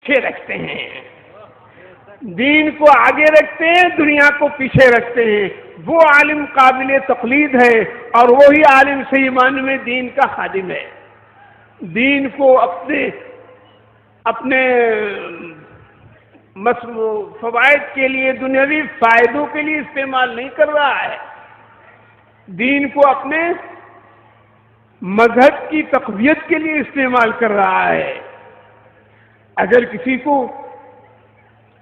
پیچھے رکھتے ہیں، دین کو آگے رکھتے ہیں، دنیا کو پیچھے رکھتے ہیں، وہ عالم قابل تقلید ہے، اور وہی عالم صحیح معنی میں دین کا خادم ہے۔ دین کو اپنے فوائد کے لیے، دنیاوی فائدوں کے لیے استعمال نہیں کر رہا ہے، دین کو اپنے مذہب کی تقویت کے لیے استعمال کر رہا ہے۔ اگر کسی کو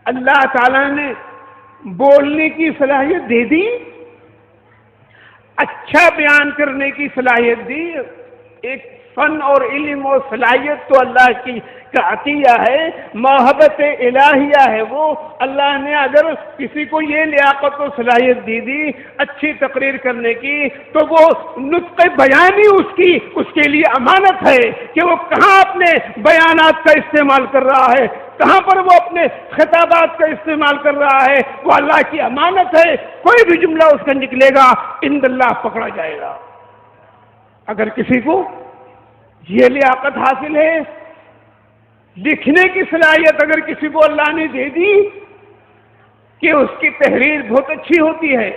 اللہ تعالیٰ نے بولنے کی صلاحیت دے دی، اچھا بیان کرنے کی صلاحیت دی، ایک فن اور علم اور صلاحیت تو اللہ کی کا عطیہ ہے، محبت الہیہ ہے وہ۔ اللہ نے اگر کسی کو یہ لیاقت و صلاحیت دی اچھی تقریر کرنے کی، تو وہ نطق بیانی اس کے لیے امانت ہے کہ وہ کہاں اپنے بیانات کا استعمال کر رہا ہے، کہاں پر وہ اپنے خطابات کا استعمال کر رہا ہے، وہ اللہ کی امانت ہے۔ کوئی بھی جملہ اس کا نکلے گا عند اللہ پکڑا جائے گا۔ اگر کسی کو یہ لیاقت حاصل ہے، لکھنے کی صلاحیت اگر کسی کو اللہ نے دے دی کہ اس کی تحریر بہت اچھی ہوتی ہے،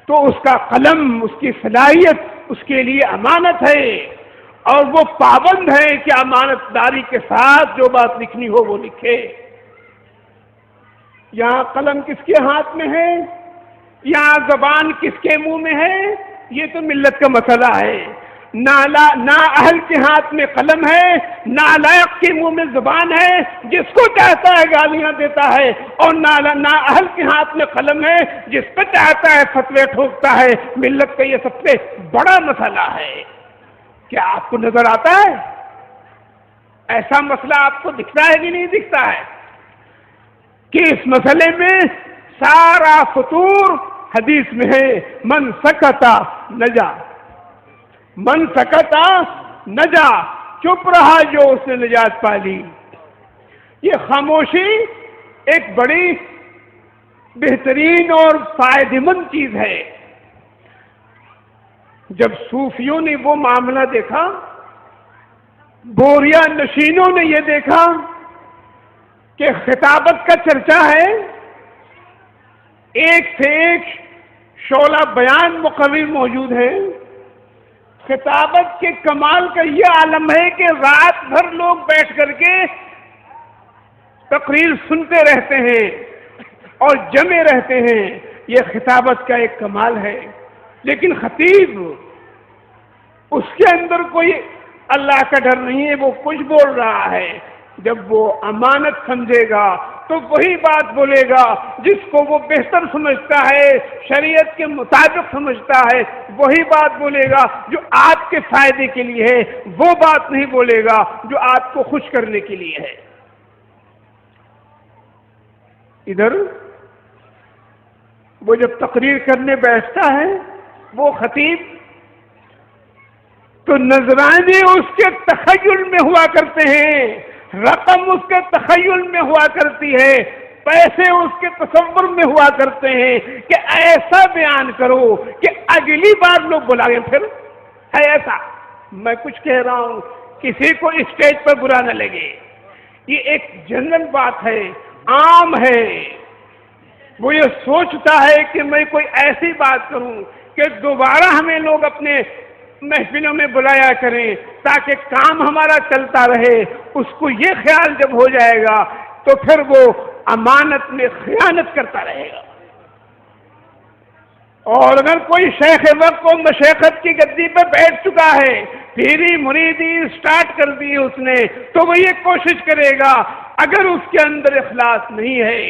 تو اس کا قلم، اس کی صلاحیت اس کے لیے امانت ہے، اور وہ پابند ہے کہ امانت داری کے ساتھ جو بات لکھنی ہو وہ لکھے۔ یہاں قلم کس کے ہاتھ میں ہے، یہاں زبان کس کے منہ میں ہے، یہ تو ملت کا مسئلہ ہے۔ نا اہل کے ہاتھ میں قلم ہے، نالائق کے منہ میں زبان ہے، جس کو چاہتا ہے گالیاں دیتا ہے، اور نا اہل کے ہاتھ میں قلم ہے، جس پہ چاہتا ہے فتوے ٹھوکتا ہے۔ ملت کا یہ سب سے بڑا مسئلہ ہے۔ کیا آپ کو نظر آتا ہے؟ ایسا مسئلہ آپ کو دکھتا ہے کہ نہیں دکھتا ہے کہ اس مسئلے میں سارا فطور حدیث میں ہے، من سکتا نجا، من سکتا نجا، چپ رہا جو اس نے نجات پا لی۔ یہ خاموشی ایک بڑی بہترین اور فائدہ مند چیز ہے۔ جب صوفیوں نے وہ معاملہ دیکھا، بوریا نشینوں نے یہ دیکھا کہ خطابت کا چرچا ہے، ایک سے ایک شعلہ بیان مقوی موجود ہے، خطابت کے کمال کا یہ عالم ہے کہ رات بھر لوگ بیٹھ کر کے تقریر سنتے رہتے ہیں اور جمے رہتے ہیں، یہ خطابت کا ایک کمال ہے۔ لیکن خطیب، اس کے اندر کوئی اللہ کا ڈر نہیں ہے، وہ کچھ بول رہا ہے۔ جب وہ امانت سمجھے گا تو وہی بات بولے گا جس کو وہ بہتر سمجھتا ہے، شریعت کے مطابق سمجھتا ہے، وہی بات بولے گا جو آپ کے فائدے کے لیے ہے، وہ بات نہیں بولے گا جو آپ کو خوش کرنے کے لیے ہے۔ ادھر وہ جب تقریر کرنے بیٹھتا ہے، وہ خطیب، تو نذرانے اس کے تخیل میں ہوا کرتے ہیں، رقم اس کے تخیل میں ہوا کرتی ہے، پیسے اس کے تصور میں ہوا کرتے ہیں کہ ایسا بیان کرو کہ اگلی بار لوگ بلائیں۔ پھر ہے ایسا، میں کچھ کہہ رہا ہوں، کسی کو اسٹیج پر برا نہ لگے، یہ ایک جنرل بات ہے، عام ہے۔ وہ یہ سوچتا ہے کہ میں کوئی ایسی بات کروں کہ دوبارہ ہمیں لوگ اپنے محفلوں میں بلایا کریں تاکہ کام ہمارا چلتا رہے۔ اس کو یہ خیال جب ہو جائے گا تو پھر وہ امانت میں خیانت کرتا رہے گا۔ اور اگر کوئی شیخ وقت کو مشیخت کی گدی پہ بیٹھ چکا ہے، پیری مریدی سٹارٹ کر دی اس نے، تو وہ یہ کوشش کرے گا، اگر اس کے اندر اخلاص نہیں ہے،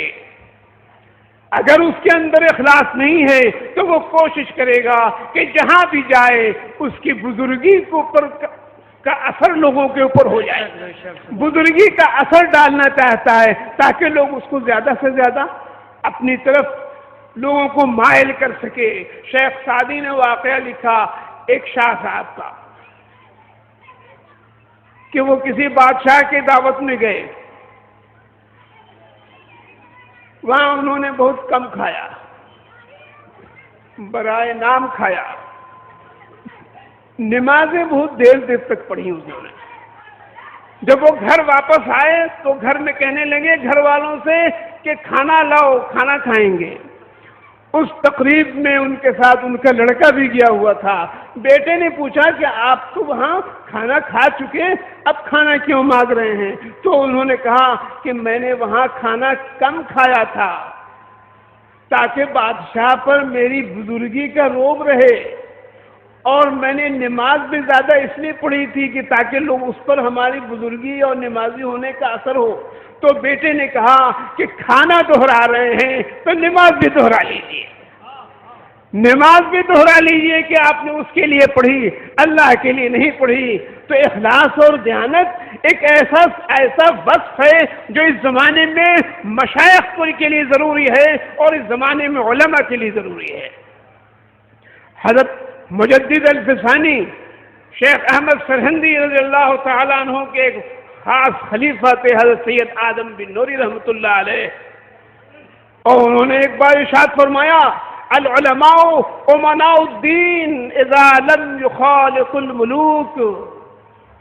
اگر اس کے اندر اخلاص نہیں ہے تو وہ کوشش کرے گا کہ جہاں بھی جائے اس کی بزرگی کے اوپر کا اثر لوگوں کے اوپر ہو جائے، بزرگی کا اثر ڈالنا چاہتا ہے تاکہ لوگ اس کو زیادہ سے زیادہ اپنی طرف لوگوں کو مائل کر سکے۔ شیخ سعدی نے واقعہ لکھا ایک شاہ صاحب کا کہ وہ کسی بادشاہ کی دعوت میں گئے، وہاں انہوں نے بہت کم کھایا، برائے نام کھایا، نمازیں بہت دیر تک پڑھی انہوں نے، جب وہ گھر واپس آئے تو گھر میں کہنے لگے گھر والوں سے کہ کھانا لاؤ، کھانا کھائیں گے۔ اس تقریب میں ان کے ساتھ ان کا لڑکا بھی گیا ہوا تھا۔ بیٹے نے پوچھا کہ آپ تو وہاں کھانا کھا چکے، اب کھانا کیوں مانگ رہے ہیں؟ تو انہوں نے کہا کہ میں نے وہاں کھانا کم کھایا تھا تاکہ بادشاہ پر میری بزرگی کا رعب رہے، اور میں نے نماز بھی زیادہ اس لیے پڑھی تھی کہ تاکہ لوگ اس پر ہماری بزرگی اور نمازی ہونے کا اثر ہو۔ تو بیٹے نے کہا کہ کھانا دہرا رہے ہیں تو نماز بھی دہرا لیجیے، نماز بھی دہرا لیجیے کہ آپ نے اس کے لیے پڑھی، اللہ کے لیے نہیں پڑھی۔ تو اخلاص اور دیانت ایک ایسا وصف ہے جو اس زمانے میں مشائخ کے لیے ضروری ہے اور اس زمانے میں علماء کے لیے ضروری ہے۔ حضرت مجدد الفسانی شیخ احمد سرہندی رضی اللہ تعالیٰ عنہ کے ایک خاص خلیفہ تھے حضرت سید آدم بن نوری رحمۃ اللہ علیہ، اور انہوں نے ایک بار ارشاد فرمایا العلماء امناء الدین اذا لم يخالط الملوک،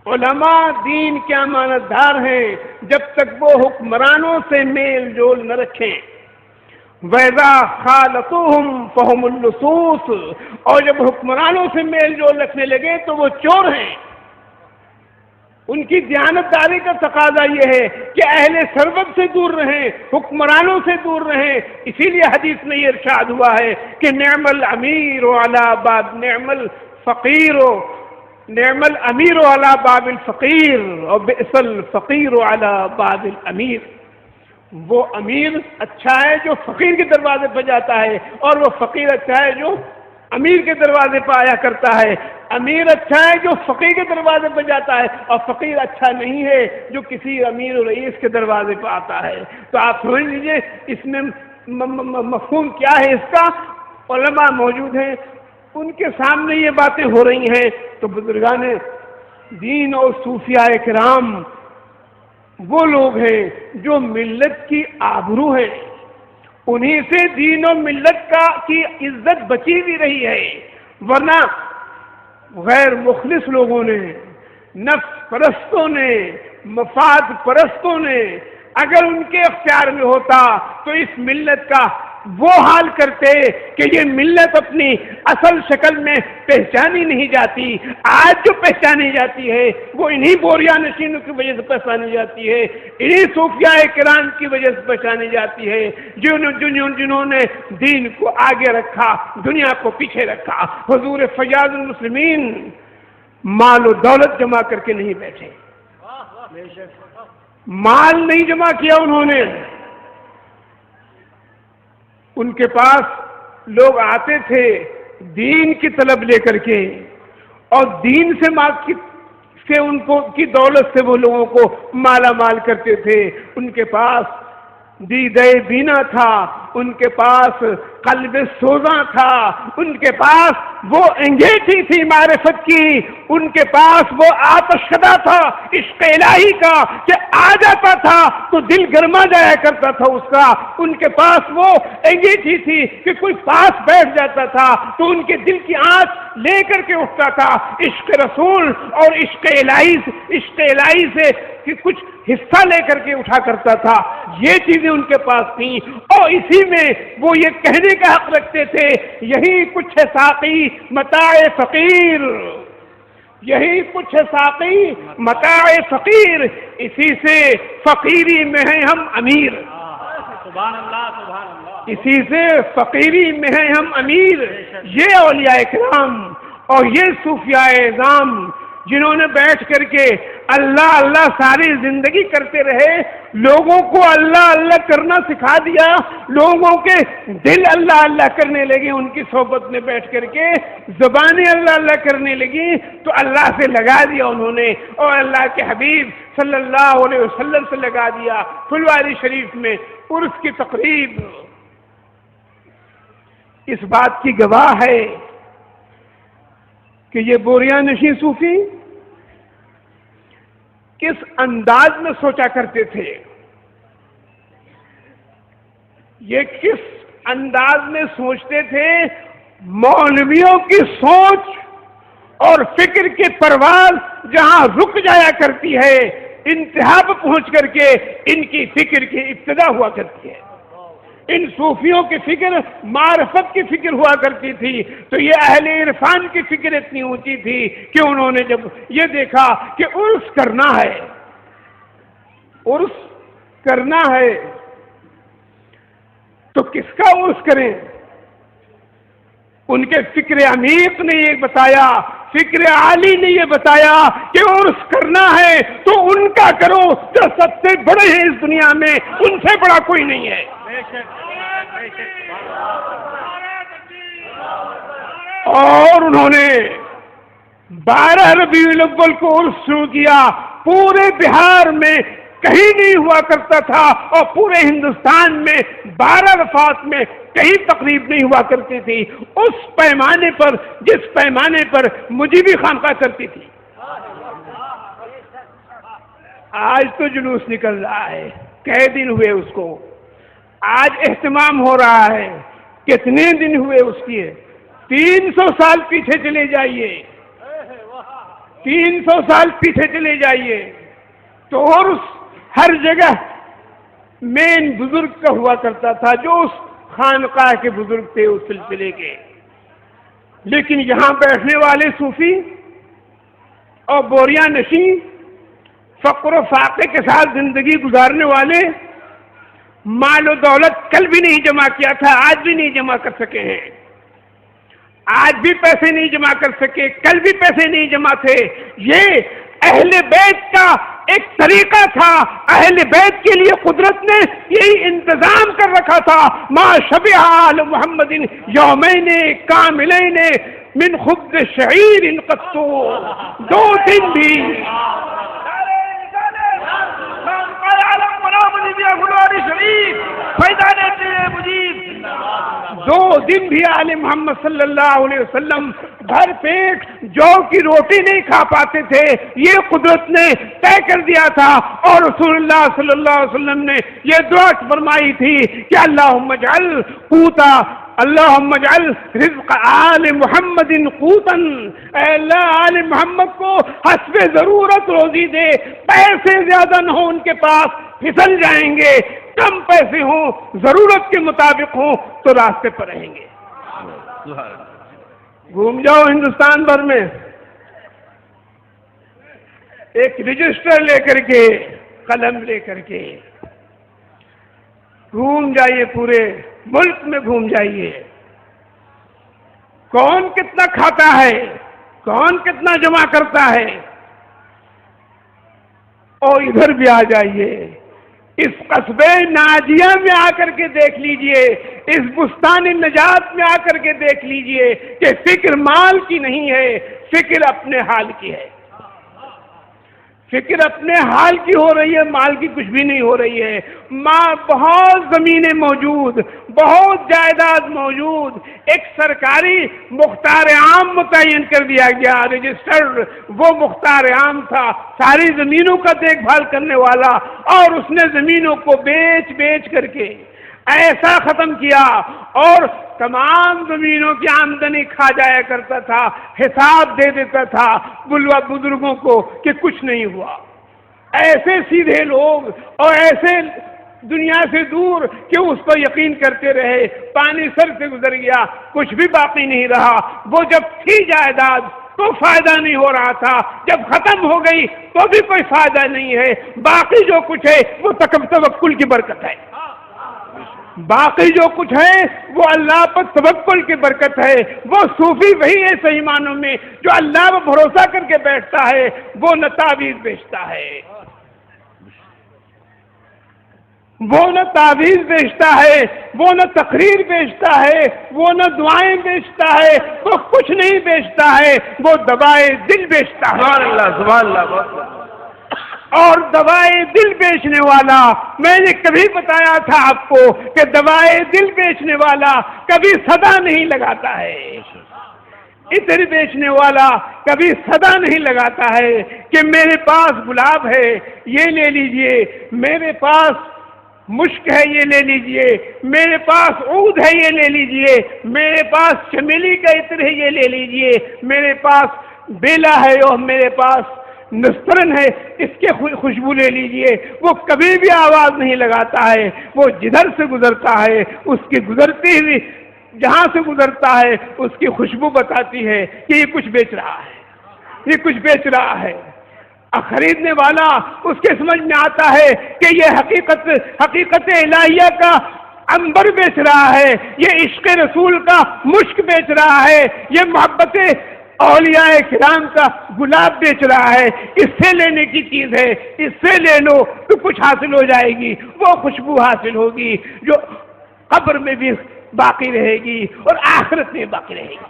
علماء دین کے امانت دار ہیں جب تک وہ حکمرانوں سے میل جول نہ رکھیں۔ وَإِذَا خَالَطُوهُمْ فَهُمُ اللُّصُوصُ، اور جب حکمرانوں سے میل جول رکھنے لگے تو وہ چور ہیں۔ ان کی دیانتداری کا تقاضا یہ ہے کہ اہل ثروت سے دور رہیں، حکمرانوں سے دور رہیں۔ اسی لیے حدیث میں یہ ارشاد ہوا ہے کہ نعم الامیر علی باب نعم الفقیر، نعم الامیر علی باب الفقیر اور بئس الفقیر علی باب الامیر۔ وہ امیر اچھا ہے جو فقیر کے دروازے پہ جاتا ہے، اور وہ فقیر اچھا ہے جو امیر کے دروازے پہ آیا کرتا ہے۔ امیر اچھا ہے جو فقیر کے دروازے پہ جاتا ہے، اور فقیر اچھا نہیں ہے جو کسی امیر و رئیس کے دروازے پہ آتا ہے۔ تو آپ سمجھ لیجئے اس میں مفہوم کیا ہے اس کا۔ علماء موجود ہیں، ان کے سامنے یہ باتیں ہو رہی ہیں، تو بزرگان دین اور صوفیاء کرام وہ لوگ ہیں جو ملت کی آبرو ہیں، انہی سے دین و ملت کی عزت بچی بھی رہی ہے، ورنہ غیر مخلص لوگوں نے، نفس پرستوں نے، مفاد پرستوں نے اگر ان کے اختیار میں ہوتا تو اس ملت کا وہ حال کرتے کہ یہ ملت اپنی اصل شکل میں پہچانی نہیں جاتی۔ آج جو پہچانی جاتی ہے وہ انہی بوریا نشینوں کی وجہ سے پہچانی جاتی ہے، انہی صوفیاء کرام کی وجہ سے پہچانی جاتی ہے، جنہوں نے دین کو آگے رکھا، دنیا کو پیچھے رکھا۔ حضور فیاض المسلمین مال و دولت جمع کر کے نہیں بیٹھے، مال نہیں جمع کیا انہوں نے۔ ان کے پاس لوگ آتے تھے دین کی طلب لے کر کے، اور دین سے ان کو کی دولت سے وہ لوگوں کو مالا مال کرتے تھے۔ ان کے پاس دیدہ بینا تھا، ان کے پاس قلب سوزاں تھا، ان کے پاس وہ انگیٹھی تھی معرفت کی، ان کے پاس وہ آتش زدہ تھا عشق الہی کا کہ آ جاتا تھا تو دل گرما جایا کرتا تھا اس کا۔ ان کے پاس وہ انگیٹھی تھی کہ کوئی پاس بیٹھ جاتا تھا تو ان کے دل کی آنچ لے کر کے اٹھتا تھا۔ عشق رسول اور عشق الہی سے کہ کچھ حصہ لے کر کے اٹھا کرتا تھا۔ یہ چیزیں ان کے پاس تھیں، اور اسی میں وہ یہ کہنے کا حق رکھتے تھے یہی کچھ ہے ساقی متاع فقیر، یہی کچھ ہے ساقی متاع فقیر، اسی سے فقیری میں ہیں ہم امیر، سبحان اللہ سبحان اللہ، اسی سے فقیری میں ہیں ہم امیر۔ یہ اولیاء کرام اور یہ صوفیاء اعظام جنہوں نے بیٹھ کر کے اللہ اللہ ساری زندگی کرتے رہے، لوگوں کو اللہ اللہ کرنا سکھا دیا، لوگوں کے دل اللہ اللہ کرنے لگے، ان کی صحبت میں بیٹھ کر کے زبانیں اللہ اللہ کرنے لگی تو اللہ سے لگا دیا انہوں نے، اور اللہ کے حبیب صلی اللہ علیہ وسلم سے لگا دیا۔ پھلواری شریف میں عرس کی تقریب اس بات کی گواہ ہے کہ یہ بوریا نشین صوفی کس انداز میں سوچا کرتے تھے، یہ کس انداز میں سوچتے تھے۔ مولویوں کی سوچ اور فکر کی پرواز جہاں رک جایا کرتی ہے، انتہا پر پہنچ کر کے ان کی فکر کی ابتدا ہوا کرتی ہے. ان صوفیوں کی فکر معرفت کی فکر ہوا کرتی تھی. تو یہ اہل عرفان کی فکر اتنی اونچی تھی کہ انہوں نے جب یہ دیکھا کہ عرس کرنا ہے، عرس کرنا ہے تو کس کا عرس کریں؟ ان کے فکر عمیق نے یہ بتایا، فکر عالی نے یہ بتایا کہ عرس کرنا ہے تو ان کا کرو جو سب سے بڑے ہیں اس دنیا میں، ان سے بڑا کوئی نہیں ہے. اور انہوں نے 12 ربیع الاول کو عرس شروع کیا. پورے بہار میں کہیں نہیں ہوا کرتا تھا اور پورے ہندوستان میں 12 وفات میں کہیں تقریب نہیں ہوا کرتی تھی اس پیمانے پر جس پیمانے پر مجیبی خانقاہ کرتی تھی. آج تو جلوس نکل رہا ہے، کئی دن ہوئے اس کو، آج اہتمام ہو رہا ہے، کتنے دن ہوئے اس کی؟ 300 سال پیچھے چلے جائیے، 300 سال پیچھے چلے جائیے تو اور ہر جگہ مین بزرگ کا ہوا کرتا تھا جو اس خانقاہ کے بزرگ تھے اس سلسلے کے. لیکن یہاں بیٹھنے والے صوفی اور بوریاں نشیں فقر و فاقے کے ساتھ زندگی گزارنے والے مال و دولت کل بھی نہیں جمع کیا تھا، آج بھی نہیں جمع کر سکے ہیں، آج بھی پیسے نہیں جمع کر سکے، کل بھی پیسے نہیں جمع تھے. یہ اہل بیت کا ایک طریقہ تھا، اہل بیت کے لیے قدرت نے یہی انتظام کر رکھا تھا. ما شبہ آل محمد یومین کاملین من خبز شعیر قط، 2 دن بھی 2 دن بھی آل محمد صلی اللہ علیہ وسلم بھر پیٹ جو کی روٹی نہیں کھا پاتے تھے. یہ قدرت نے طے کر دیا تھا اور رسول اللہ صلی اللہ علیہ وسلم نے یہ دعا فرمائی تھی کہ اللہم اجعل قوتا، اللہم اجعل رزق آل محمد قوتا، اے اللہ آل محمد کو حسب ضرورت روزی دے. پیسے زیادہ نہ ہوں ان کے پاس، پھسل جائیں گے، کم پیسے ہوں، ضرورت کے مطابق ہوں تو راستے پر رہیں گے. گھوم جاؤ ہندوستان بھر میں، ایک رجسٹر لے کر کے، قلم لے کر کے گھوم جائیے، پورے ملک میں گھوم جائیے. کون کتنا کھاتا ہے، کون کتنا جمع کرتا ہے. اور ادھر بھی آ جائیے، اس قصبے ناجیہ میں آ کر کے دیکھ لیجئے، اس بستان نجات میں آ کر کے دیکھ لیجئے کہ فکر مال کی نہیں ہے، فکر اپنے حال کی ہے. فکر اپنے حال کی ہو رہی ہے، مال کی کچھ بھی نہیں ہو رہی ہے. بہت زمینیں موجود، بہت جائیداد موجود، ایک سرکاری مختار عام متعین کر دیا گیا، رجسٹر وہ مختار عام تھا ساری زمینوں کا دیکھ بھال کرنے والا، اور اس نے زمینوں کو بیچ کر کے ایسا ختم کیا اور تمام زمینوں کی آمدنی کھا جایا کرتا تھا، حساب دے دیتا تھا بزرگوں کو کہ کچھ نہیں ہوا. ایسے سیدھے لوگ اور ایسے دنیا سے دور کہ اس پر یقین کرتے رہے. پانی سر سے گزر گیا، کچھ بھی باقی نہیں رہا. وہ جب تھی جائیداد تو فائدہ نہیں ہو رہا تھا، جب ختم ہو گئی تو بھی کوئی فائدہ نہیں ہے. باقی جو کچھ ہے وہ توکل کی برکت ہے، باقی جو کچھ ہے وہ اللہ پر توکل کی برکت ہے. وہ صوفی وہی ہے صحیح معنوں میں جو اللہ پر بھروسہ کر کے بیٹھتا ہے، وہ نہ تعویذ بیچتا ہے، وہ نہ تعویذ بیچتا ہے، وہ نہ تقریر بیچتا ہے، وہ نہ دعائیں بیچتا ہے، وہ کچھ نہیں بیچتا ہے، وہ دوائے دل بیچتا ہے. سبحان اللہ، سبحان اللہ. اور دوائے دل بیچنے والا، میں نے کبھی بتایا تھا آپ کو کہ دوائے دل بیچنے والا کبھی صدا نہیں لگاتا ہے. عطر بیچنے والا کبھی صدا نہیں لگاتا ہے کہ میرے پاس گلاب ہے یہ لے لیجئے، میرے پاس مشک ہے یہ لے لیجئے، میرے پاس عود ہے یہ لے لیجئے، میرے پاس چمیلی کا عطر ہے یہ لے لیجئے، میرے پاس بیلا ہے اور میرے پاس نسترن ہے، اس کے خوشبو لے لیجئے، وہ کبھی بھی آواز نہیں لگاتا ہے، وہ جدھر سے گزرتا ہے اس کی گزرتی ہوئی جہاں سے گزرتا ہے اس کی خوشبو بتاتی ہے کہ یہ کچھ بیچ رہا ہے، یہ کچھ بیچ رہا ہے۔ خریدنے والا اس کے سمجھ میں آتا ہے کہ یہ حقیقت الہیہ کا عنبر بیچ رہا ہے، یہ عشق رسول کا مشک بیچ رہا ہے، یہ محبت اولیاء کرام کا گلاب بیچ رہا ہے، اس سے لینے کی چیز ہے، اس سے لے لو تو کچھ حاصل ہو جائے گی، وہ خوشبو حاصل ہوگی جو قبر میں بھی باقی رہے گی اور آخرت میں باقی رہے گی۔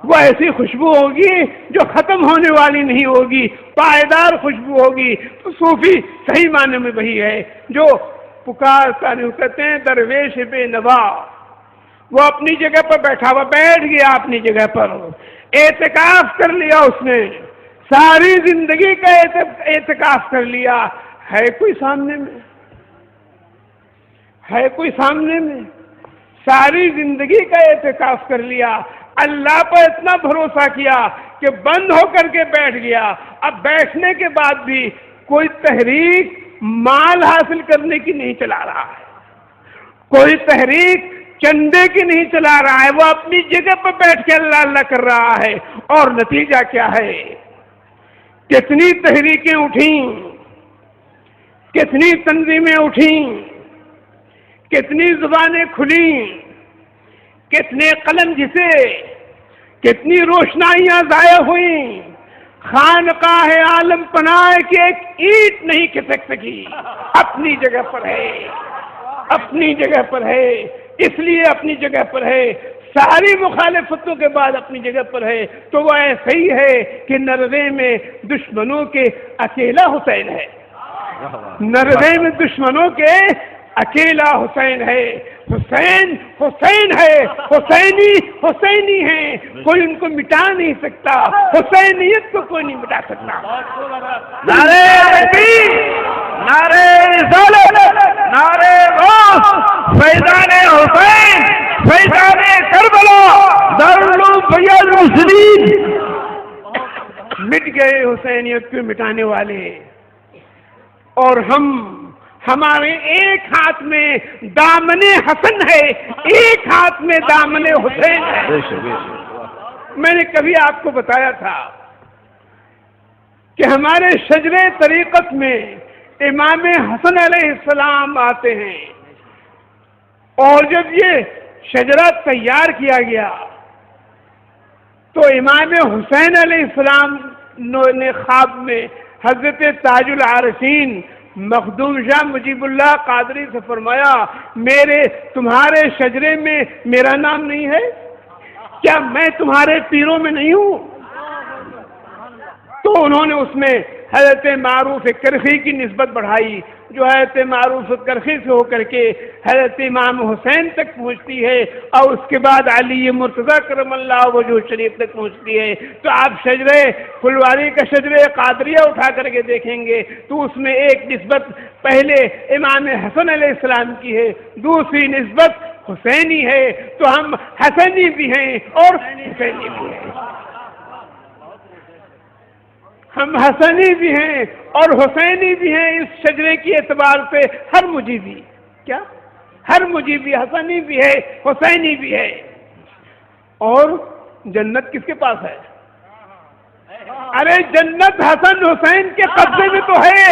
وہ ایسی خوشبو ہوگی جو ختم ہونے والی نہیں ہوگی، پائیدار خوشبو ہوگی۔ تو صوفی صحیح معنی میں وہی ہے جو پکارتا نہیں، کہتے ہیں درویش بے نوا، وہ اپنی جگہ پر بیٹھا ہوا، بیٹھ گیا اپنی جگہ پر، اعتکاف کر لیا، اس نے ساری زندگی کا اعتکاف کر لیا، ہے کوئی سامنے میں؟ ہے کوئی سامنے میں؟ ساری زندگی کا اعتکاف کر لیا، اللہ پر اتنا بھروسہ کیا کہ بند ہو کر کے بیٹھ گیا۔ اب بیٹھنے کے بعد بھی کوئی تحریک مال حاصل کرنے کی نہیں چلا رہا ہے، کوئی تحریک چندے کی نہیں چلا رہا ہے، وہ اپنی جگہ پر بیٹھ کے اللہ اللہ کر رہا ہے۔ اور نتیجہ کیا ہے؟ کتنی تحریکیں اٹھیں، کتنی تنظیمیں اٹھیں، کتنی زبانیں کھلیں، کتنے قلم گھسے، کتنی روشنائیاں ضائع ہوئیں، خانقاہ عالم پناہ کی ایک اینٹ نہیں کھسک سکی، اپنی جگہ پر ہے، اپنی جگہ پر ہے، اس لیے اپنی جگہ پر ہے، ساری مخالفتوں کے بعد اپنی جگہ پر ہے۔ تو وہ ایسا ہی ہے کہ نروے میں دشمنوں کے اکیلا حسین ہے، نروے میں دشمنوں کے اکیلا حسین ہے۔ حسین حسین ہے، حسینی حسینی ہے، کوئی ان کو مٹا نہیں سکتا، حسینیت کو کوئی نہیں مٹا سکتا۔ نعرہ تکبیر، نعرہ رسالت، نعرہ غوث، فیضان حسین، فیضان کربلا، دارالعلوم فیاض المسلمین۔ مٹ گئے حسینیت کو مٹانے والے، اور ہمارے ایک ہاتھ میں دامن حسن ہے، ایک ہاتھ میں دامن حسین ہے۔ میں نے کبھی آپ کو بتایا تھا کہ ہمارے شجرے طریقت میں امام حسن علیہ السلام آتے ہیں، اور جب یہ شجرہ تیار کیا گیا تو امام حسین علیہ السلام نے خواب میں حضرت تاج العارفین مخدوم شاہ مجیب اللہ قادری سے فرمایا، تمہارے شجرے میں میرا نام نہیں ہے کیا؟ میں تمہارے پیروں میں نہیں ہوں؟ تو انہوں نے اس میں حضرت معروف کرخی کی نسبت بڑھائی، جو حضرت معروف کرخی سے ہو کر کے حضرت امام حسین تک پہنچتی ہے، اور اس کے بعد علی مرتضیٰ کرم اللہ وجہ شریف تک پہنچتی ہے۔ تو آپ شجرے پھلواری کا شجرے قادریہ اٹھا کر کے دیکھیں گے تو اس میں ایک نسبت پہلے امام حسن علیہ السلام کی ہے، دوسری نسبت حسینی ہے۔ تو ہم حسنی بھی ہیں اور حسینی بھی ہیں، ہم حسنی بھی ہیں اور حسینی بھی ہیں۔ اس شجرے کی اعتبار سے ہر مجیبی، کیا ہر مجیبی حسنی بھی ہے، حسینی بھی ہے۔ اور جنت کس کے پاس ہے؟ ارے جنت حسن حسین کے قبضے میں تو ہے۔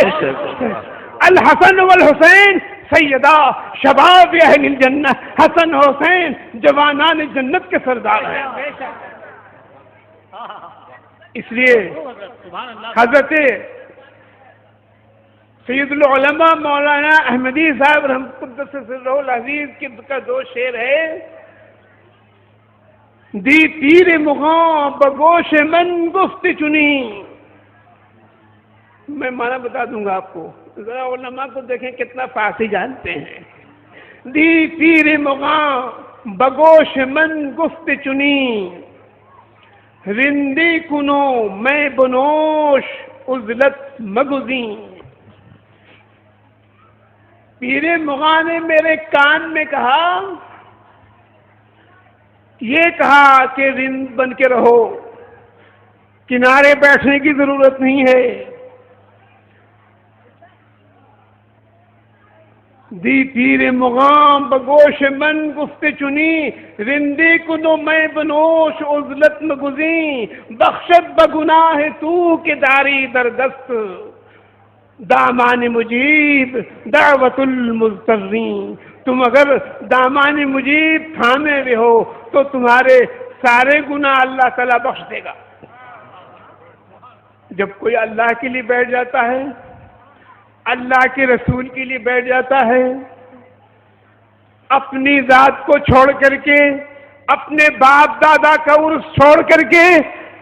الحسن والحسین سیدہ شباب اہل الجنہ، حسن حسین جوانان جنت کے سردار ہیں۔ اس لیے حضرت سید العلماء مولانا احمدی صاحب رحمۃ قدس سرہ العزیز کا دو شعر ہے، دی تیر مغاں بگوش من گفت چنی۔ میں معنی بتا دوں گا آپ کو، ذرا علماء کو دیکھیں کتنا فارسی جانتے ہیں۔ دی تیر مغاں بگوش من گفت چنی، رندی کنو میں بنوش عزلت مگزیں۔ پیر مغاں نے میرے کان میں کہا، یہ کہا کہ رند بن کے رہو، کنارے بیٹھنے کی ضرورت نہیں ہے. دی پیر مغام بگوش من گفت چنی، رندی کنو میں بنوش عزلت مگزیں، بخشت بگناہ تو کہ داری در دست، دامان مجیب دعوت المضطرین. تم اگر دامان مجیب تھامے ہوئے ہو تو تمہارے سارے گناہ اللہ تعالیٰ بخش دے گا. جب کوئی اللہ کے لیے بیٹھ جاتا ہے، اللہ کے رسول کے لیے بیٹھ جاتا ہے، اپنی ذات کو چھوڑ کر کے، اپنے باپ دادا کا عرس چھوڑ کر کے،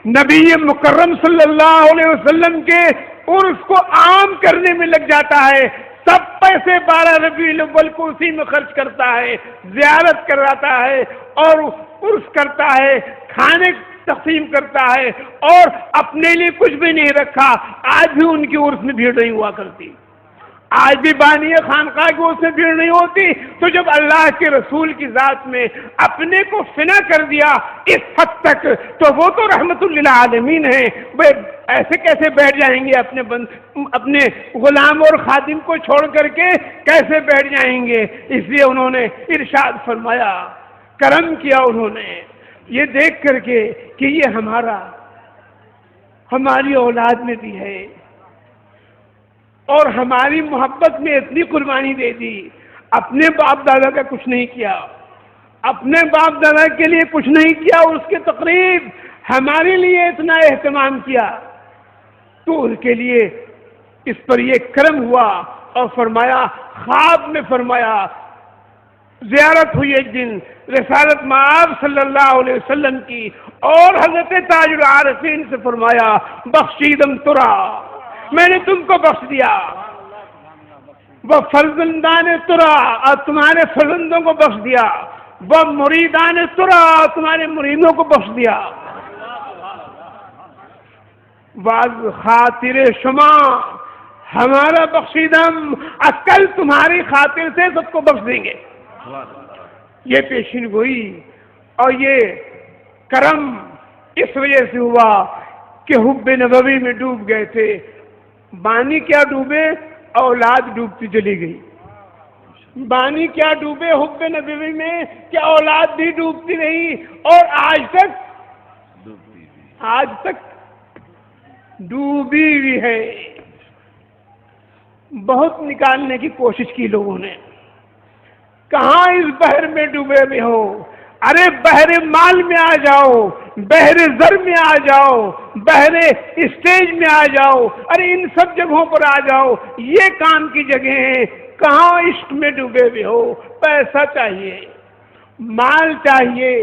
نبی مکرم صلی اللہ علیہ وسلم کے عرس کو عام کرنے میں لگ جاتا ہے، سب پیسے 12 ربیع الاول کو اسی میں خرچ کرتا ہے، زیارت کراتا ہے اور عرس کرتا ہے، کھانے تقسیم کرتا ہے، اور اپنے لیے کچھ بھی نہیں رکھا. آج بھی ان کی عرس میں بھیڑ نہیں ہوا کرتی، آج بھی بانی خانقاہ کی عرس میں بھیڑ نہیں ہوتی. تو جب اللہ کے رسول کی ذات میں اپنے کو فنا کر دیا اس حد تک، تو وہ تو رحمت للعالمین ہیں، وہ ایسے کیسے بیٹھ جائیں گے؟ اپنے غلام اور خادم کو چھوڑ کر کے کیسے بیٹھ جائیں گے؟ اس لیے انہوں نے ارشاد فرمایا، کرم کیا انہوں نے یہ دیکھ کر کے کہ یہ ہماری اولاد میں بھی ہے، اور ہماری محبت میں اتنی قربانی دے دی. اپنے باپ دادا کا کچھ نہیں کیا، اپنے باپ دادا کے لیے کچھ نہیں کیا، اور اس کے تقریب ہمارے لیے اتنا اہتمام کیا، تو ان کے لیے اس پر یہ کرم ہوا. اور فرمایا، خواب میں فرمایا، زیارت ہوئی ایک دن رسالت مآب صلی اللہ علیہ وسلم کی، اور حضرت تاج العارفین سے فرمایا، بخشیدم ترا، میں نے تم کو بخش دیا، وہ فرزندان ترا، اور تمہارے فرزندوں کو بخش دیا، وہ مریدان ترا، اور تمہارے مریدوں کو بخش دیا. بعض خاطر شما ہمارا بخشیدم، عقل تمہاری خاطر سے سب کو بخش دیں گے. یہ پیشین گوئی اور یہ کرم اس وجہ سے ہوا کہ حب نبوی میں ڈوب گئے تھے. بانی کیا ڈوبے، اولاد ڈوبتی چلی گئی. بانی کیا ڈوبے حب نبوی میں کہ اولاد بھی ڈوبتی رہی، اور آج تک ڈوبی ہوئی ہے. بہت نکالنے کی کوشش کی لوگوں نے، کہاں اس بحر میں ڈوبے ہوئے ہو؟ ارے بحر مال میں آ جاؤ، بحر زر میں آ جاؤ، بحر اسٹیج میں آ جاؤ، ارے ان سب جگہوں پر آ جاؤ، یہ کام کی جگہ ہیں. کہاں عشق میں ڈوبے ہوئے ہو؟ پیسہ چاہیے، مال چاہیے،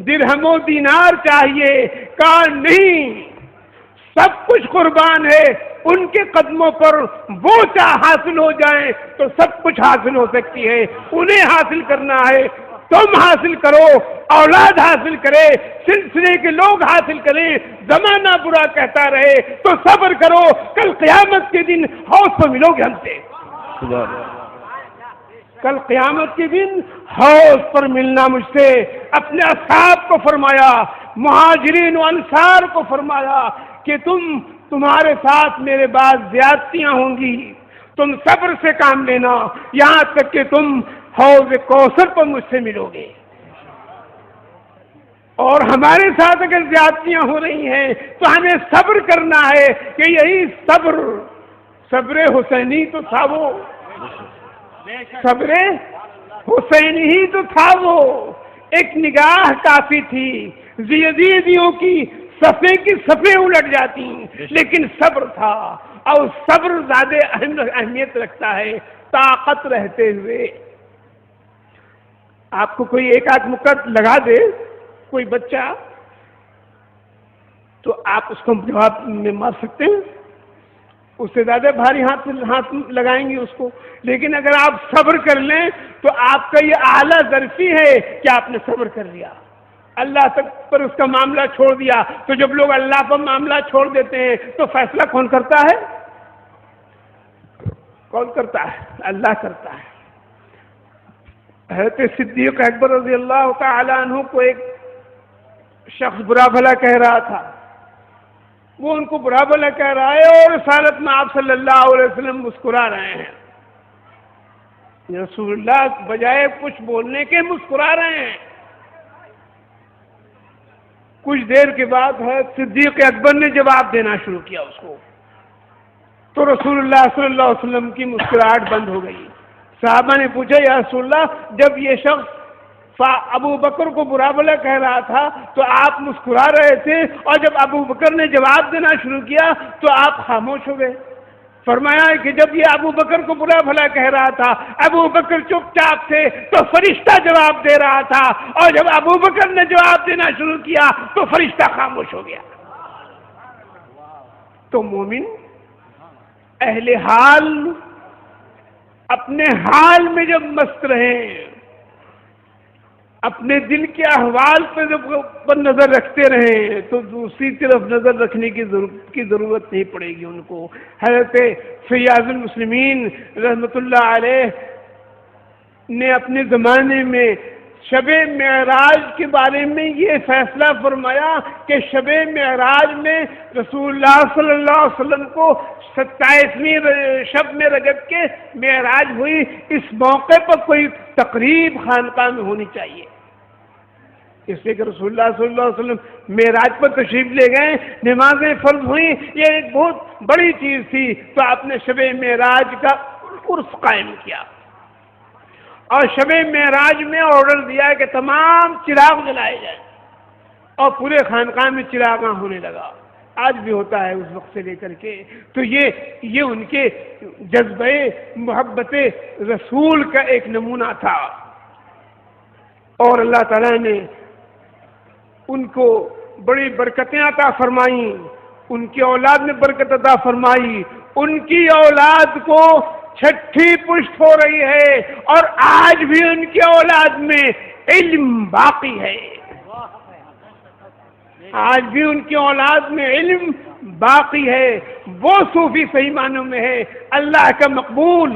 درہم و دینار چاہیے، کہاں نہیں، سب کچھ قربان ہے. ان کے قدموں پر وہ چاہ حاصل ہو جائیں تو سب کچھ حاصل ہو سکتی ہے. انہیں حاصل کرنا ہے، تم حاصل کرو، اولاد حاصل کرے، سلسلے کے لوگ حاصل کریں، زمانہ برا کہتا رہے تو صبر کرو، کل قیامت کے دن حوض پر ملو گے ہم سے. کل قیامت کے دن حوض پر ملنا مجھ سے. اپنے اصحاب کو فرمایا، مہاجرین و انصار کو فرمایا کہ تمہارے ساتھ میرے بعد زیادتیاں ہوں گی، تم صبر سے کام لینا، یہاں تک کہ تم حوض کوثر پر مجھ سے ملو گے. اور ہمارے ساتھ اگر زیادتیاں ہو رہی ہیں تو ہمیں صبر کرنا ہے کہ یہی صبر حسینی تو تھا، وہ صبر حسینی ہی تو تھا. وہ ایک نگاہ کافی تھی، یزیدیوں کی صفے کی صفے الٹ جاتی، لیکن صبر تھا. اور صبر زیادہ اہمیت رکھتا ہے طاقت رہتے ہوئے. آپ کو کوئی ایک آدھ مکہ لگا دے کوئی بچہ تو آپ اس کو جواب میں مار سکتے ہیں، اس سے زیادہ بھاری ہاتھ لگائیں گے اس کو. لیکن اگر آپ صبر کر لیں تو آپ کا یہ اعلیٰ ظرفی ہے کہ آپ نے صبر کر لیا، اللہ تک پر اس کا معاملہ چھوڑ دیا. تو جب لوگ اللہ پر معاملہ چھوڑ دیتے ہیں تو فیصلہ کون کرتا ہے؟ کون کرتا ہے؟ اللہ کرتا ہے. حضرت صدیق اکبر رضی اللہ تعالی عنہ کو ایک شخص برا بھلا کہہ رہا تھا. وہ ان کو برا بھلا کہہ رہا ہے اور رسالت میں آپ صلی اللہ علیہ وسلم مسکرا رہے ہیں. رسول اللہ بجائے کچھ بولنے کے مسکرا رہے ہیں. کچھ دیر کے بعد حضرت صدیق اکبر نے جواب دینا شروع کیا اس کو، تو رسول اللہ صلی اللہ علیہ وسلم کی مسکراہٹ بند ہو گئی. صحابہ نے پوچھا یا رسول اللہ، جب یہ شخص ابو بکر کو برا بھلا کہہ رہا تھا تو آپ مسکرا رہے تھے، اور جب ابو بکر نے جواب دینا شروع کیا تو آپ خاموش ہو گئے. فرمایا کہ جب یہ ابو بکر کو برا بھلا کہہ رہا تھا ابو بکر چپ چاپ تھے تو فرشتہ جواب دے رہا تھا، اور جب ابو بکر نے جواب دینا شروع کیا تو فرشتہ خاموش ہو گیا. تو مومن اہل حال اپنے حال میں جب مست رہیں، اپنے دل کے احوال پہ جب نظر رکھتے رہیں تو دوسری طرف نظر رکھنے کی ضرورت نہیں پڑے گی ان کو. حضرت فیاض المسلمین رحمۃ اللہ علیہ نے اپنے زمانے میں شب معراج کے بارے میں یہ فیصلہ فرمایا کہ شب معراج میں رسول اللہ صلی اللہ علیہ وسلم کو 27ویں شب میں رجب کے معراج ہوئی. اس موقع پر کوئی تقریب خانقاہ میں ہونی چاہیے، اس لیے کہ رسول اللہ صلی اللہ علیہ وسلم معراج پر تشریف لے گئے، نمازیں فرض ہوئیں، یہ ایک بہت بڑی چیز تھی. تو آپ نے شب معراج کا عرس قائم کیا اور شب معراج میں آرڈر دیا کہ تمام چراغ جلائے جائیں، اور پورے خانقاہ میں چراغاں ہونے لگا. آج بھی ہوتا ہے اس وقت سے لے کر کے. تو یہ ان کے جذبہ محبت رسول کا ایک نمونہ تھا، اور اللہ تعالیٰ نے ان کو بڑی برکتیں عطا فرمائیں، ان کی اولاد نے برکت عطا فرمائی. ان کی اولاد کو 6ٹھی پشت ہو رہی ہے، اور آج بھی ان کی اولاد میں علم باقی ہے. آج بھی ان کی اولاد میں علم باقی ہے. وہ صوفی صحیح معنوں میں ہے اللہ کا مقبول،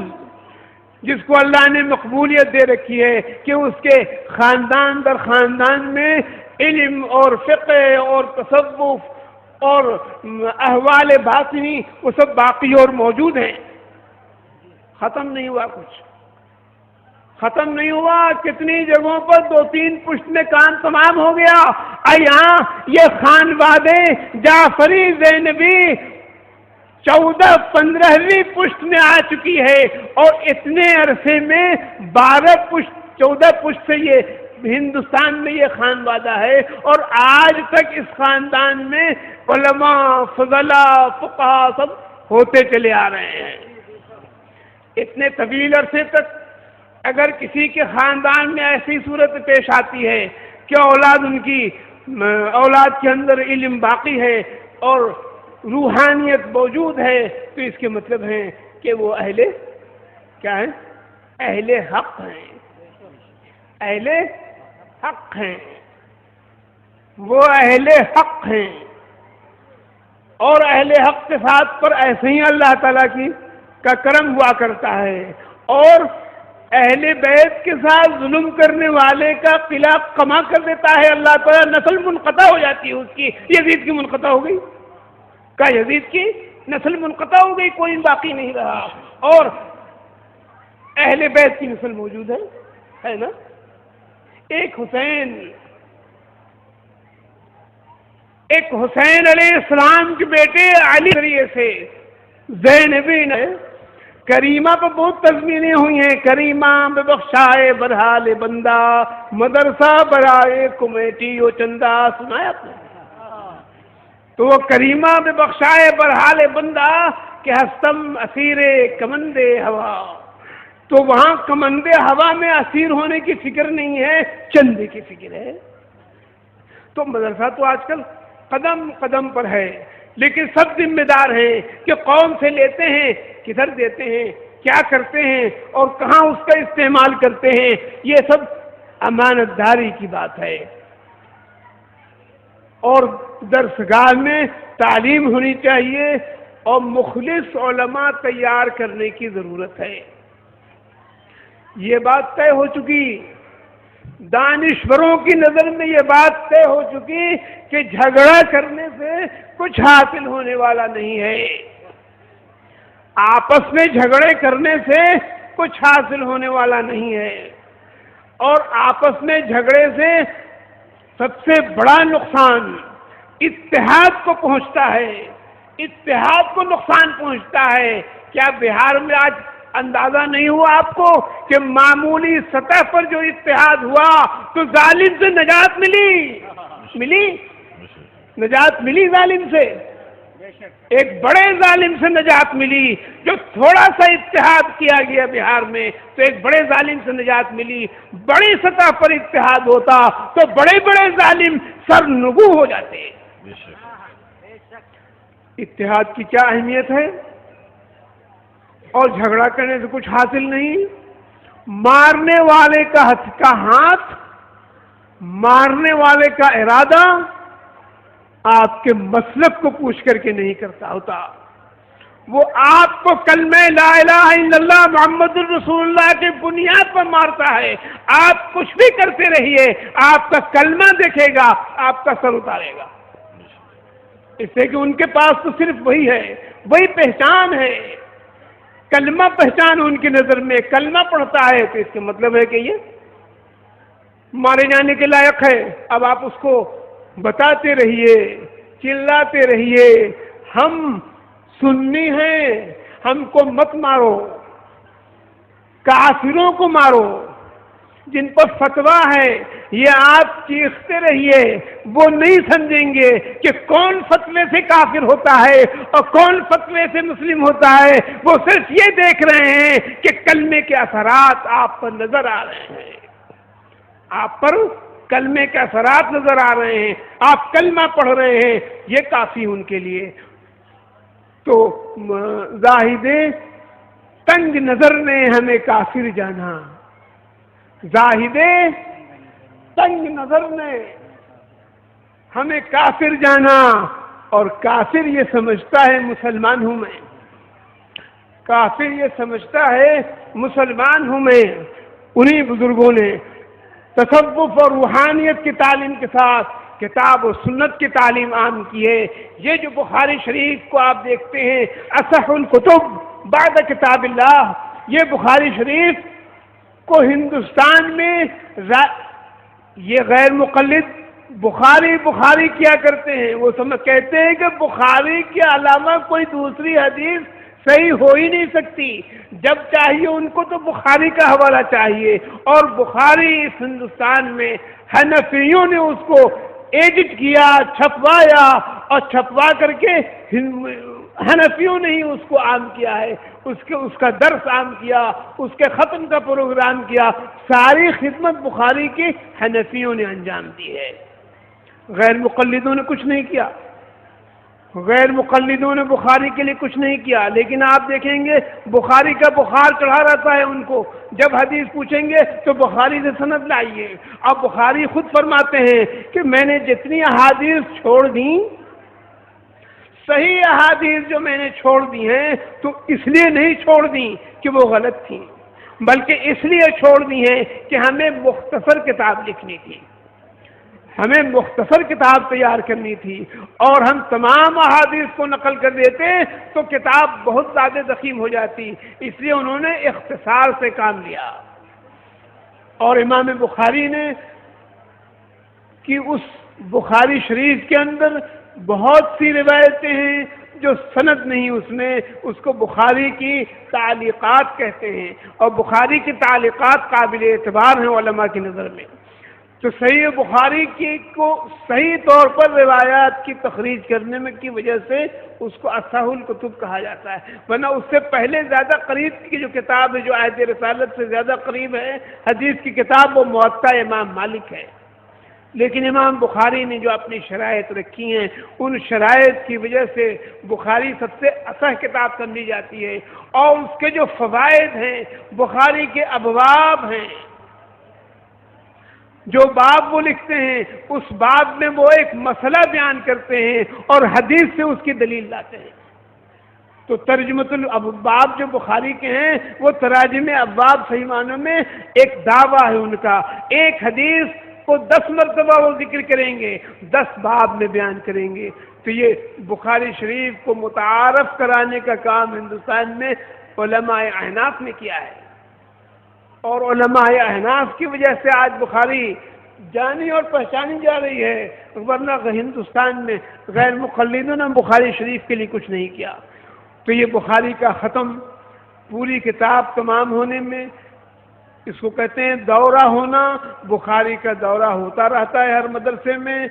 جس کو اللہ نے مقبولیت دے رکھی ہے کہ اس کے خاندان در خاندان میں علم اور فقہ اور تصوف اور احوال باطنی وہ سب باقی اور موجود ہیں. ختم نہیں ہوا، کچھ ختم نہیں ہوا. کتنی جگہوں پر 2-3 پشت میں کام تمام ہو گیا. یہاں یہ خانوادے جعفری زینبی 14-15ویں پشت میں آ چکی ہے، اور اتنے عرصے میں 12 پشت 14 پشت سے یہ ہندوستان میں یہ خانوادہ ہے، اور آج تک اس خاندان میں علماء فضلاء فقہاء سب ہوتے چلے آ رہے ہیں. اتنے طویل عرصے تک اگر کسی کے خاندان میں ایسی صورت پیش آتی ہے کہ اولاد کے اندر علم باقی ہے اور روحانیت موجود ہے، تو اس کے مطلب ہے کہ وہ کیا ہیں؟ اہل حق ہیں. اہل حق ہیں، وہ اہل حق ہیں. اور اہل حق کے ساتھ پر ایسے ہی اللہ تعالیٰ کا کرم ہوا کرتا ہے. اور اہل بیت کے ساتھ ظلم کرنے والے کا قلعہ کما کر دیتا ہے اللہ تعالیٰ. نسل منقطع ہو جاتی ہے اس کی. یزید کی منقطع ہو گئی، یزید کی نسل منقطع ہو گئی، کوئی باقی نہیں رہا، اور اہل بیت کی نسل موجود ہے نا. ایک حسین علیہ السلام کے بیٹے علی ذریعے سے زینبی نے کریمہ پر بہت تزمینیں ہوئی ہیں. کریمہ بے بخشائے برحال بندہ، مدرسہ برائے کمیٹی و چندہ. سنا ہے آپ نے؟ تو وہ کریمہ بے بخشائے برحال بندہ کہ ہستم اسیر کمند ہوا. تو وہاں کمند ہوا میں اسیر ہونے کی فکر نہیں ہے، چندے کی فکر ہے. تو مدرسہ تو آج کل قدم قدم پر ہے، لیکن سب ذمہ دار ہیں کہ قوم سے لیتے ہیں، کدھر دیتے ہیں، کیا کرتے ہیں، اور کہاں اس کا استعمال کرتے ہیں. یہ سب امانت داری کی بات ہے. اور درسگاہ میں تعلیم ہونی چاہیے، اور مخلص علماء تیار کرنے کی ضرورت ہے. یہ بات طے ہو چکی دانشوروں کی نظر میں یہ بات طے ہو چکی کہ جھگڑا کرنے سے کچھ حاصل ہونے والا نہیں ہے، آپس میں جھگڑے کرنے سے کچھ حاصل ہونے والا نہیں ہے، اور آپس میں جھگڑے سے سب سے بڑا نقصان اتحاد کو پہنچتا ہے، اتحاد کو نقصان پہنچتا ہے۔ کیا بہار میں آج اندازہ نہیں ہوا آپ کو کہ معمولی سطح پر جو اتحاد ہوا تو ظالم سے نجات ملی نجات ملی ظالم سے، ایک بڑے ظالم سے نجات ملی۔ جو تھوڑا سا اتحاد کیا گیا بہار میں تو ایک بڑے ظالم سے نجات ملی۔ بڑی سطح پر اتحاد ہوتا تو بڑے بڑے ظالم سرنگو ہو جاتے۔ اتحاد کی کیا اہمیت ہے؟ اور جھگڑا کرنے سے کچھ حاصل نہیں۔ مارنے والے کا ہاتھ، مارنے والے کا ارادہ آپ کے مسلک کو پوچھ کر کے نہیں کرتا ہوتا، وہ آپ کو کلمہ لا الہ الا اللہ محمد الرسول اللہ کی بنیاد پر مارتا ہے۔ آپ کچھ بھی کرتے رہیے، آپ کا کلمہ دیکھے گا، آپ کا سر اتارے گا، اس سے کہ ان کے پاس تو صرف وہی ہے، وہی پہچان ہے، کلمہ پہچان ان کی نظر میں۔ کلمہ پڑھتا ہے تو اس کا مطلب ہے کہ یہ مارے جانے کے لائق ہے۔ اب آپ اس کو بتاتے رہیے، چلاتے رہیے، ہم سنی ہیں، ہم کو مت مارو، کافروں کو مارو، جن پر فتویٰ ہے، یہ آپ چیختے رہیے، وہ نہیں سمجھیں گے کہ کون فتوے سے کافر ہوتا ہے اور کون فتوے سے مسلم ہوتا ہے۔ وہ صرف یہ دیکھ رہے ہیں کہ کلمے کے اثرات آپ پر نظر آ رہے ہیں، آپ پر کلمے کے اثرات نظر آ رہے ہیں، آپ کلمہ پڑھ رہے ہیں، یہ کافی ان کے لیے۔ تو زاہد تنگ نظر نے ہمیں کافر جانا، زاہد تنگ نظر نے ہمیں کافر جانا، اور کافر یہ سمجھتا ہے مسلمان ہوں میں، کافر یہ سمجھتا ہے مسلمان ہوں میں۔ انہی بزرگوں نے تصوف اور روحانیت کی تعلیم کے ساتھ کتاب و سنت کی تعلیم عام کی ہے۔ یہ جو بخاری شریف کو آپ دیکھتے ہیں، اصح الکتب بعد کتاب اللہ، یہ بخاری شریف کو ہندوستان میں یہ غیر مقلد بخاری کیا کرتے ہیں، وہ کہتے ہیں کہ بخاری کے علاوہ کوئی دوسری حدیث صحیح ہو ہی نہیں سکتی، جب چاہیے ان کو تو بخاری کا حوالہ چاہیے، اور بخاری اس ہندوستان میں حنفیوں نے اس کو ایڈٹ کیا، چھپوایا، اور چھپوا کر کے حنفیوں نے ہی اس کو عام کیا ہے، اس کا درس عام کیا، اس کے ختم کا پروگرام کیا، ساری خدمت بخاری کی حنفیوں نے انجام دی ہے، غیر مقلدوں نے کچھ نہیں کیا، غیر مقلدوں نے بخاری کے لیے کچھ نہیں کیا۔ لیکن آپ دیکھیں گے بخاری کا بخار چڑھا رہتا ہے ان کو، جب حدیث پوچھیں گے تو بخاری سے سند لائیے۔ اب بخاری خود فرماتے ہیں کہ میں نے جتنی احادیث چھوڑ دیں، صحیح احادیث جو میں نے چھوڑ دی ہیں تو اس لیے نہیں چھوڑ دیں کہ وہ غلط تھیں، بلکہ اس لیے چھوڑ دی ہیں کہ ہمیں مختصر کتاب لکھنی تھی، ہمیں مختصر کتاب تیار کرنی تھی، اور ہم تمام احادیث کو نقل کر دیتے تو کتاب بہت زیادہ ضخیم ہو جاتی، اس لیے انہوں نے اختصار سے کام لیا۔ اور امام بخاری نے کہ اس بخاری شریف کے اندر بہت سی روایتیں ہیں جو سند نہیں، اس میں اس کو بخاری کی تعلیقات کہتے ہیں، اور بخاری کی تعلیقات قابل اعتبار ہیں علماء کی نظر میں۔ تو صحیح بخاری کو صحیح طور پر روایات کی تخریج کرنے میں کی وجہ سے اس کو اصح الکتب کہا جاتا ہے، ورنہ اس سے پہلے زیادہ قریب کی جو کتاب ہے، جو عہد رسالت سے زیادہ قریب ہے حدیث کی کتاب، وہ موطا امام مالک ہے۔ لیکن امام بخاری نے جو اپنی شرائط رکھی ہیں، ان شرائط کی وجہ سے بخاری سب سے اصح کتاب سمجھی جاتی ہے، اور اس کے جو فوائد ہیں، بخاری کے ابواب ہیں، جو باب وہ لکھتے ہیں، اس باب میں وہ ایک مسئلہ بیان کرتے ہیں اور حدیث سے اس کی دلیل لاتے ہیں۔ تو ترجمۃ الابواب جو بخاری کے ہیں وہ تراجم ابواب صحیح معنوں میں ایک دعویٰ ہے ان کا، ایک حدیث کو 10 مرتبہ وہ ذکر کریں گے، 10 باب میں بیان کریں گے۔ تو یہ بخاری شریف کو متعارف کرانے کا کام ہندوستان میں علماء احناف نے کیا ہے، اور علماء احناف کی وجہ سے آج بخاری جانی اور پہچانی جا رہی ہے، ورنہ ہندوستان میں غیر مقلدوں نے بخاری شریف کے لیے کچھ نہیں کیا۔ تو یہ بخاری کا ختم، پوری کتاب تمام ہونے میں، اس کو کہتے ہیں دورہ ہونا، بخاری کا دورہ ہوتا رہتا ہے ہر مدرسے میں،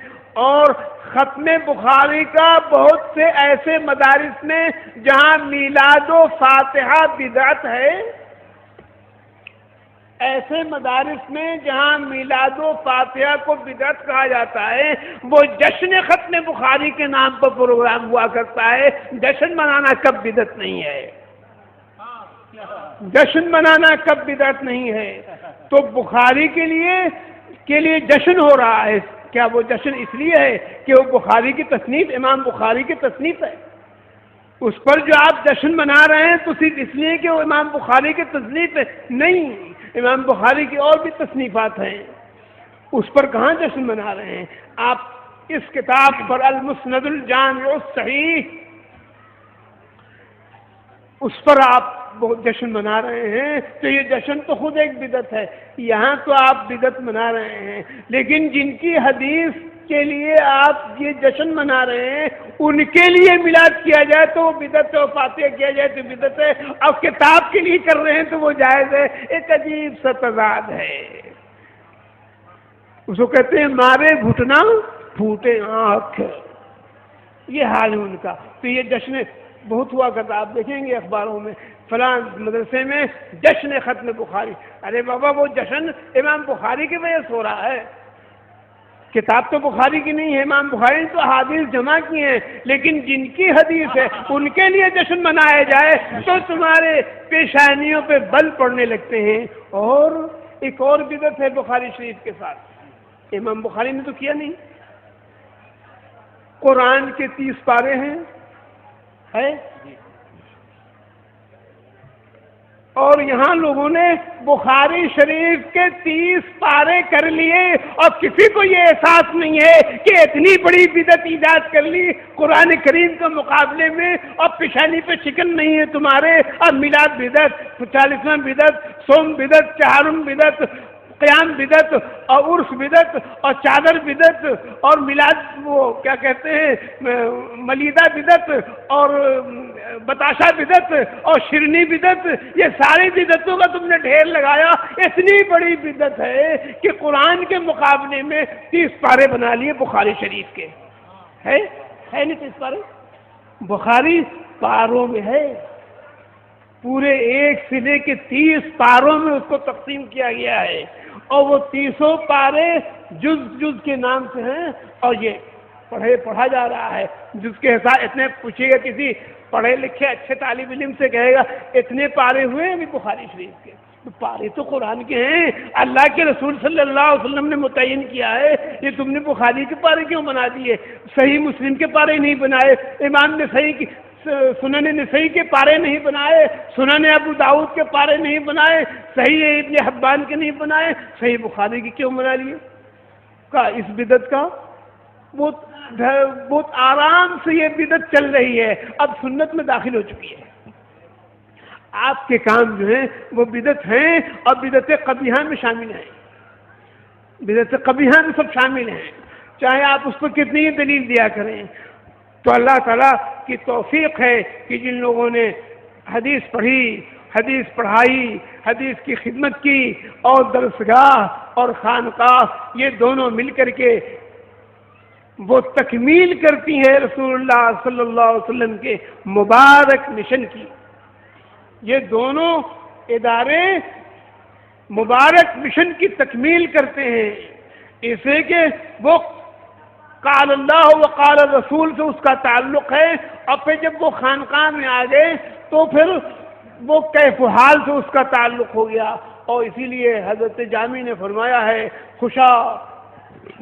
اور ختم بخاری کا بہت سے ایسے مدارس میں جہاں میلاد و فاتحہ بدعت ہے، ایسے مدارس میں جہاں میلاد و فاتحہ کو بدعت کہا جاتا ہے، وہ جشن ختم بخاری کے نام پر پروگرام ہوا کرتا ہے۔ جشن منانا کب بدعت نہیں ہے؟ جشن منانا کب بدعت نہیں ہے؟ تو بخاری کے لیے جشن ہو رہا ہے، کیا وہ جشن اس لیے ہے کہ وہ بخاری کی تصنیف، امام بخاری کی تصنیف ہے؟ اس پر جو آپ جشن منا رہے ہیں تو صرف اس لیے کہ وہ امام بخاری کی تصنیف ہے؟ نہیں، امام بخاری کی اور بھی تصنیفات ہیں، اس پر کہاں جشن منا رہے ہیں آپ؟ اس کتاب پر المسند الجامع الصحیح، اس پر آپ بہت جشن منا رہے ہیں، تو یہ جشن تو خود ایک بدعت ہے۔ یہاں تو آپ بدعت منا رہے ہیں، لیکن جن کی حدیث کے لیے آپ یہ جشن منا رہے ہیں ان کے لیے میلاد کیا جائے تو وہ بدعت ہے، اور فاتحہ کیا جائے تو بدعت ہے، اور کتاب کے لیے کر رہے ہیں تو وہ جائز ہے۔ ایک عجیب سا تضاد ہے، اس کو کہتے ہیں مارے گھٹنا پھوٹے آنکھ، یہ حال ہے ان کا۔ تو یہ جشن بہت ہوا کرتا، آپ دیکھیں گے اخباروں میں فلاں مدرسے میں جشن ختم بخاری۔ ارے بابا، وہ جشن امام بخاری کی وجہ سے ہو رہا ہے، کتاب تو بخاری کی نہیں ہے، امام بخاری نے تو حدیث جمع کی ہیں، لیکن جن کی حدیث ہے ان کے لیے جشن منایا جائے تو تمہارے پیشانیوں پہ بل پڑنے لگتے ہیں۔ اور ایک اور بدعت ہے بخاری شریف کے ساتھ، امام بخاری نے تو کیا نہیں، قرآن کے 30 پارے ہیں ہے، اور یہاں لوگوں نے بخاری شریف کے 30 پارے کر لیے، اور کسی کو یہ احساس نہیں ہے کہ اتنی بڑی بدعت ایجاد کر لی قرآن کریم کے مقابلے میں، اور پیشانی پہ شکن نہیں ہے تمہارے، اور میلاد بدعت، 40واں بدعت، سوم بدعت، چہارم بدعت، قیام بدعت، اور عرس بدعت، اور چادر بدعت، اور میلاد وہ کیا کہتے ہیں ملیدہ بدعت، اور بتاشا بدعت، اور شرنی بدعت، یہ ساری بدعتوں کا تم نے ڈھیر لگایا۔ اتنی بڑی بدعت ہے کہ قرآن کے مقابلے میں 30 پارے بنا لیے بخاری شریف کے، ہے نہیں 30 پارے؟ بخاری پاروں میں ہے، پورے ایک سلے کے 30 پاروں میں اس کو تقسیم کیا گیا ہے، اور وہ 30 پارے جز کے نام سے ہیں، اور یہ پڑھا جا رہا ہے جز کے حساب۔ اتنے پوچھے گا کسی پڑھے لکھے اچھے طالب علم سے، کہے گا اتنے پارے ہوئے ابھی بخاری شریف کے؟ تو پارے تو قرآن کے ہیں، اللہ کے رسول صلی اللہ علیہ وسلم نے متعین کیا ہے، یہ تم نے بخاری کے پارے کیوں بنا دیے؟ صحیح مسلم کے پارے نہیں بنائے، امام نے صحیح کی سنن نسائی کے پارے نہیں بنائے، سنن ابو داؤد کے پارے نہیں بنائے، صحیح ابن حبان کے نہیں بنائے، صحیح بخاری کی کیوں بنا لیے؟ کا اس بدعت کا بہت آرام سے یہ بدعت چل رہی ہے، اب سنت میں داخل ہو چکی ہے۔ آپ کے کام جو ہیں وہ بدعت ہیں، اور بدعت قبیحہ میں شامل ہیں، بدعت قبیحہ میں سب شامل ہیں، چاہے آپ اس پر کتنی دلیل دیا کریں۔ تو اللہ تعالیٰ کی توفیق ہے کہ جن لوگوں نے حدیث پڑھی، حدیث پڑھائی، حدیث کی خدمت کی، اور درسگاہ اور خانقاہ یہ دونوں مل کر کے وہ تکمیل کرتی ہیں رسول اللہ صلی اللہ علیہ وسلم کے مبارک مشن کی۔ یہ دونوں ادارے مبارک مشن کی تکمیل کرتے ہیں، اسے کہ وہ قال اللہ و قال رسول سے اس کا تعلق ہے، اور پھر جب وہ خانقاہ میں آ گئے تو پھر وہ کیف و حال سے اس کا تعلق ہو گیا۔ اور اسی لیے حضرت جامی نے فرمایا ہے، خوشا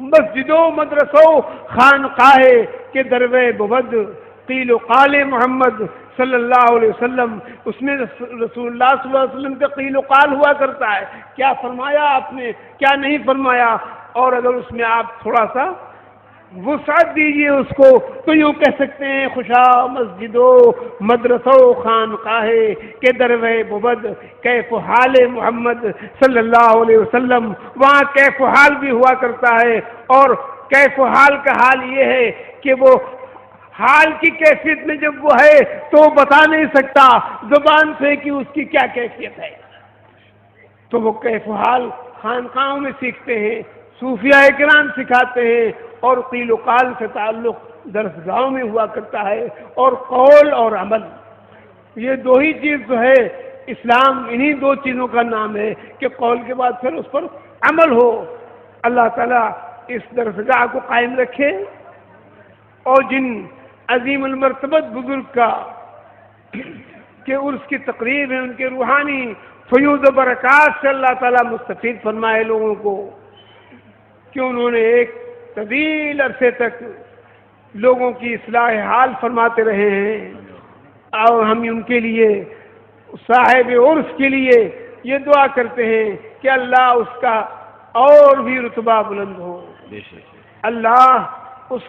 مسجدوں مدرسوں خانقاہ کے دروے بود، قیل و قال محمد صلی اللہ علیہ وسلم، اس میں رسول اللہ صلی اللہ علیہ وسلم کا قیل و قال ہوا کرتا ہے، کیا فرمایا آپ نے، کیا نہیں فرمایا، اور اگر اس میں آپ تھوڑا سا وسعت دیجئے اس کو تو یوں کہہ سکتے ہیں خوشا مسجدوں مدرسوں خانقاہے کے دروے بود کیف حال محمد صلی اللہ علیہ وسلم، وہاں کیف حال بھی ہوا کرتا ہے، اور کیف حال کا حال یہ ہے کہ وہ حال کی کیفیت میں جب وہ ہے تو وہ بتا نہیں سکتا زبان سے کہ اس کی کیا کیفیت ہے، تو وہ کیف حال خانقاہوں میں سیکھتے ہیں، صوفیاء کرام سکھاتے ہیں، اور قیل و قال سے تعلق درسگاہوں میں ہوا کرتا ہے، اور قول اور عمل، یہ دو ہی چیز جو ہے اسلام انہی دو چیزوں کا نام ہے کہ قول کے بعد پھر اس پر عمل ہو۔ اللہ تعالیٰ اس درسگاہ کو قائم رکھے، اور جن عظیم المرتبت بزرگ کا کہ عرس کی تقریب ہے ان کے روحانی فیوض و برکات سے اللہ تعالیٰ مستفید فرمائے لوگوں کو، کہ انہوں نے ایک طویل عرصے تک لوگوں کی اصلاح حال فرماتے رہے ہیں، اور ہم ان کے لیے صاحب عرس کے لیے یہ دعا کرتے ہیں کہ اللہ اس کا اور بھی رتبہ بلند ہو، اللہ اس